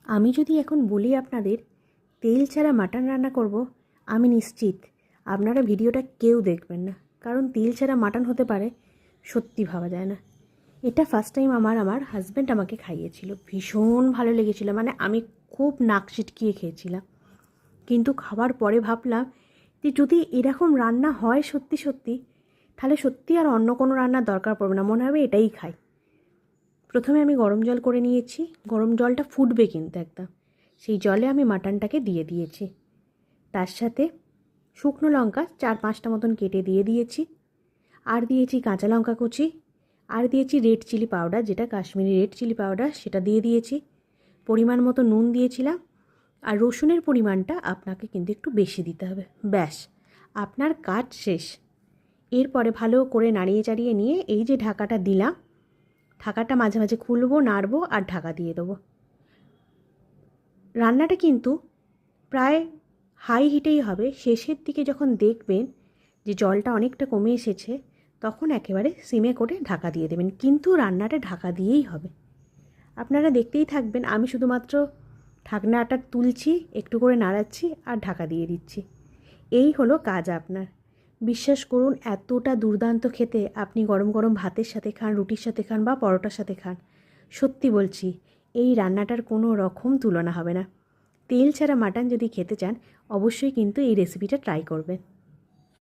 আমি যদি এখন বলি আপনাদের তেল ছাড়া মাটন রান্না করব, আমি নিশ্চিত আপনারা ভিডিওটা কেউ দেখবেন না, কারণ তেল ছাড়া মাটন হতে পারে সত্যি ভাবা যায় না। এটা ফার্স্ট টাইম আমার হাজব্যান্ড আমাকে খাইয়েছিল, ভীষণ ভালো লেগেছিল, মানে আমি খুব নাক ছিটকিয়ে খেয়েছিলাম। কিন্তু খাবার পরে ভাবলাম যে যদি এরকম রান্না হয় সত্যি সত্যি, তাহলে সত্যি আর অন্য কোনো রান্নার দরকার পড়বে না, মনে হবে এটাই খাই। প্রথমে আমি গরম জল করে নিয়েছি, গরম জলটা ফুটবে কিন্তু একদম, সেই জলে আমি মাটনটাকে দিয়ে দিয়েছি। তার সাথে শুকনো লঙ্কা 4-5টা মতন কেটে দিয়ে দিয়েছি, আর দিয়েছি কাঁচা লঙ্কা কুচি, আর দিয়েছি রেড চিলি পাউডার, যেটা কাশ্মীরি রেড চিলি পাউডার, সেটা দিয়ে দিয়েছি। পরিমাণ মতো নুন দিয়েছিলাম, আর রসুনের পরিমাণটা আপনাকে কিন্তু একটু বেশি দিতে হবে। ব্যাস, আপনার কাজ শেষ। এরপরে ভালো করে নাড়িয়ে চাড়িয়ে নিয়ে এই যে ঢাকাটা দিলাম, ঢাকাটা মাঝে মাঝে খুলবো, নাড়বো আর ঢাকা দিয়ে দেবো। রান্নাটা কিন্তু প্রায় হাই হিটেই হবে। শেষের দিকে যখন দেখবেন যে জলটা অনেকটা কমে এসেছে, তখন একেবারে সিমে করে ঢাকা দিয়ে দেবেন, কিন্তু রান্নাটা ঢাকা দিয়েই হবে। আপনারা দেখতেই থাকবেন, আমি শুধুমাত্র ঢাকনাটা তুলছি, একটু করে নাড়াচ্ছি আর ঢাকা দিয়ে দিচ্ছি। এই হলো কাজ আপনার। বিশ্বাস করুন, এতটা দুর্দান্ত খেতে, আপনি গরম গরম ভাতের সাথে খান, রুটির সাথে খান বা পরোটার সাথে খান, সত্যি বলছি এই রান্নাটার কোনো রকম তুলনা হবে না। তেল ছাড়া মাটন যদি খেতে চান, অবশ্যই কিন্তু এই রেসিপিটা ট্রাই করবেন।